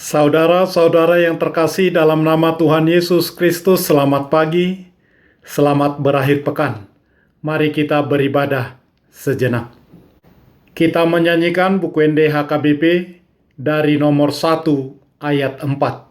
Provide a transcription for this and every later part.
Saudara-saudara yang terkasih dalam nama Tuhan Yesus Kristus, selamat pagi, selamat berakhir pekan. Mari kita beribadah sejenak. Kita menyanyikan buku NDHKBP dari nomor 1 ayat 4.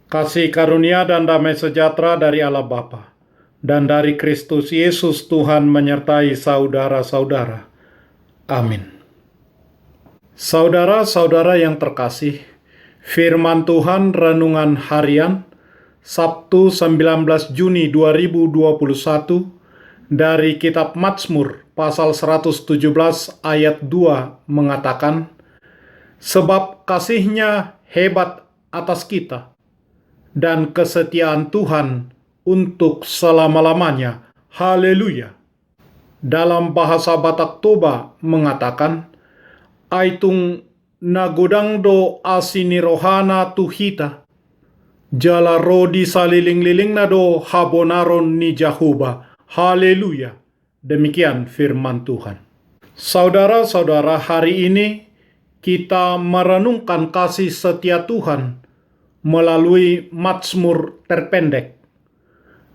Kasih karunia dan damai sejahtera dari Allah Bapa dan dari Kristus Yesus Tuhan menyertai saudara-saudara. Amin. Saudara-saudara yang terkasih, firman Tuhan renungan harian Sabtu 19 Juni 2021 dari kitab Mazmur pasal 117 ayat 2 mengatakan, "Sebab kasih-Nya hebat atas kita, dan kesetiaan Tuhan untuk selama-lamanya. Haleluya." Dalam bahasa Batak Toba mengatakan, "Aitung nagodang do asini rohana tuhita, jala rodi saliling-liling na do habonaron ni Jahuba." Haleluya. Demikian firman Tuhan. Saudara-saudara, hari ini kita merenungkan kasih setia Tuhan melalui Mazmur terpendek,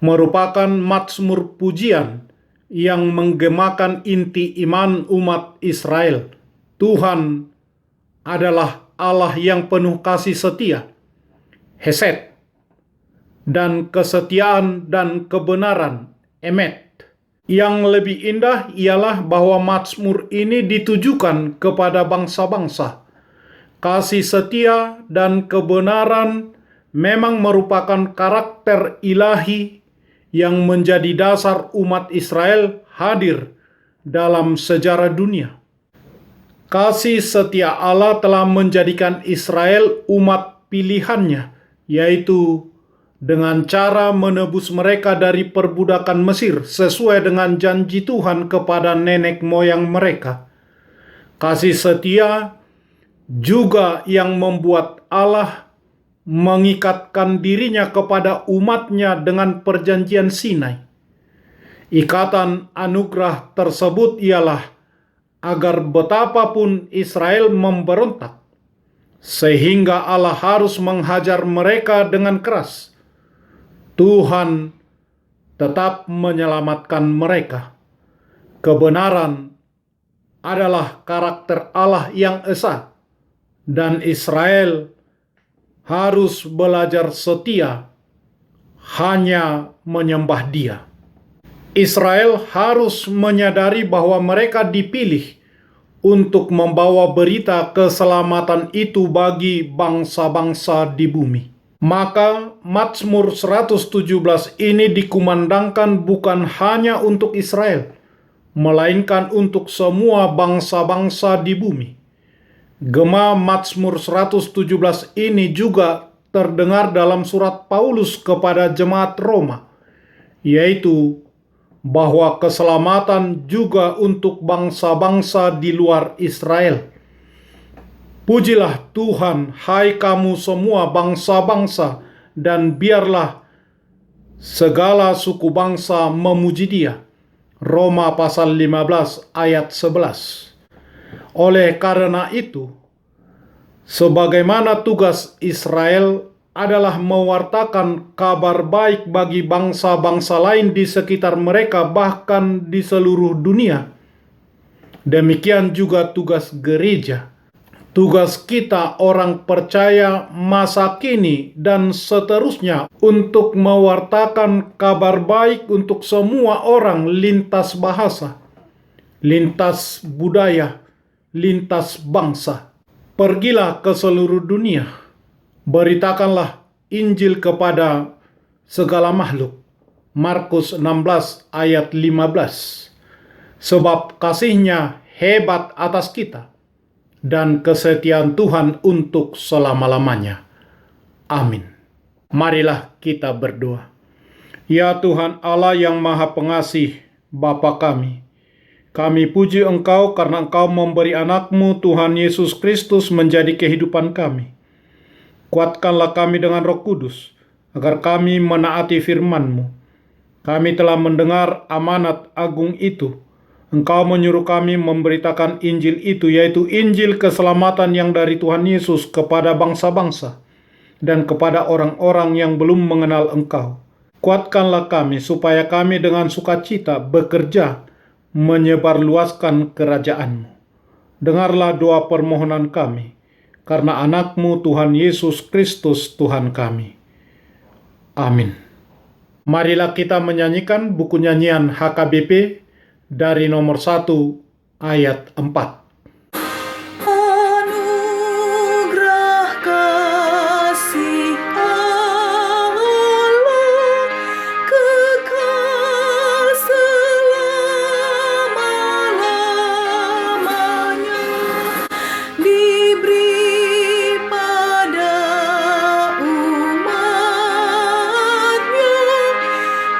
merupakan Mazmur pujian yang menggemakan inti iman umat Israel. Tuhan adalah Allah yang penuh kasih setia, hesed, dan kesetiaan dan kebenaran, emet. Yang lebih indah ialah bahwa Mazmur ini ditujukan kepada bangsa-bangsa. Kasih setia dan kebenaran memang merupakan karakter ilahi yang menjadi dasar umat Israel hadir dalam sejarah dunia. Kasih setia Allah telah menjadikan Israel umat pilihannya, yaitu dengan cara menebus mereka dari perbudakan Mesir sesuai dengan janji Tuhan kepada nenek moyang mereka. Kasih setia juga yang membuat Allah mengikatkan dirinya kepada umatnya dengan perjanjian Sinai. Ikatan anugerah tersebut ialah agar betapapun Israel memberontak, sehingga Allah harus menghajar mereka dengan keras, Tuhan tetap menyelamatkan mereka. Kebenaran adalah karakter Allah yang esa, dan Israel harus belajar setia hanya menyembah Dia. Israel harus menyadari bahwa mereka dipilih untuk membawa berita keselamatan itu bagi bangsa-bangsa di bumi. Maka Mazmur 117 ini dikumandangkan bukan hanya untuk Israel, melainkan untuk semua bangsa-bangsa di bumi. Gema Mazmur 117 ini juga terdengar dalam surat Paulus kepada jemaat Roma, yaitu bahwa keselamatan juga untuk bangsa-bangsa di luar Israel. Pujilah Tuhan, hai kamu semua bangsa-bangsa, dan biarlah segala suku bangsa memuji Dia. Roma pasal 15 ayat 11. Oleh karena itu, sebagaimana tugas Israel adalah mewartakan kabar baik bagi bangsa-bangsa lain di sekitar mereka, bahkan di seluruh dunia, demikian juga tugas gereja. Tugas kita orang percaya masa kini dan seterusnya untuk mewartakan kabar baik untuk semua orang lintas bahasa, lintas budaya, lintas bangsa. Pergilah ke seluruh dunia, beritakanlah Injil kepada segala makhluk. Markus 16 ayat 15. Sebab kasih-Nya hebat atas kita, dan kesetiaan Tuhan untuk selama-lamanya. Amin. Marilah kita berdoa. Ya Tuhan Allah yang Maha Pengasih, Bapa kami puji Engkau karena Engkau memberi anak-Mu Tuhan Yesus Kristus menjadi kehidupan kami. Kuatkanlah kami dengan Roh Kudus, agar kami menaati firman-Mu. Kami telah mendengar amanat agung itu. Engkau menyuruh kami memberitakan Injil itu, yaitu Injil keselamatan yang dari Tuhan Yesus kepada bangsa-bangsa dan kepada orang-orang yang belum mengenal Engkau. Kuatkanlah kami supaya kami dengan sukacita bekerja menyebarluaskan kerajaan-Mu. Dengarlah doa permohonan kami, karena anak-Mu Tuhan Yesus Kristus Tuhan kami. Amin. Marilah kita menyanyikan buku nyanyian HKBP dari nomor 1 ayat 4. Anugerah kasih Allah kekal selama-lamanya, diberi pada umat-Nya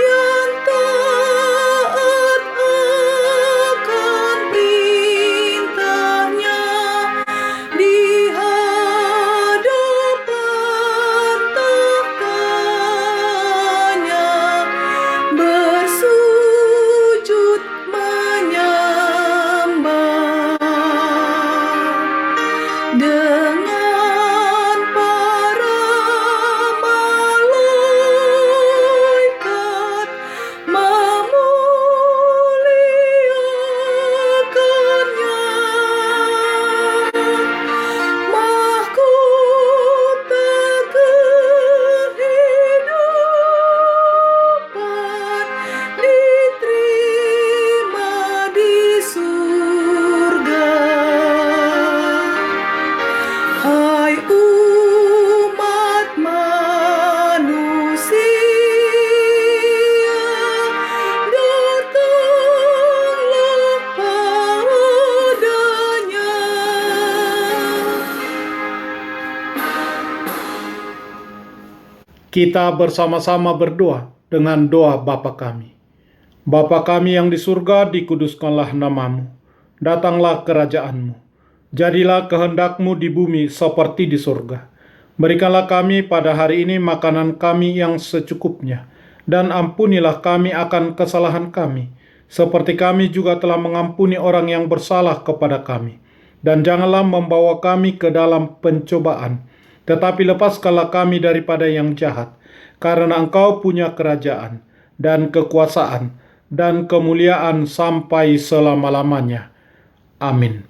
yang taat akan perintah-Nya di hadapan takhta-Nya, bersujud menyembah dengan para malaikat memuliakan-Nya. Mahkota kehidupan diterima di surga. Hai umat manusia, datanglah padanya. Kita bersama-sama berdoa dengan doa Bapa kami. Bapa kami yang di surga, dikuduskanlah nama-Mu. Datanglah kerajaan-Mu. Jadilah kehendak-Mu di bumi seperti di surga. Berikanlah kami pada hari ini makanan kami yang secukupnya, dan ampunilah kami akan kesalahan kami, seperti kami juga telah mengampuni orang yang bersalah kepada kami. Dan janganlah membawa kami ke dalam pencobaan, tetapi lepaskanlah kami daripada yang jahat, karena Engkau punya kerajaan, dan kekuasaan, dan kemuliaan sampai selama-lamanya. Amin.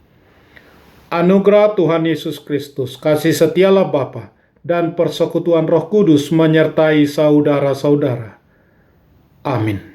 Anugerah Tuhan Yesus Kristus, kasih setialah Bapa, dan persekutuan Roh Kudus menyertai saudara-saudara. Amin.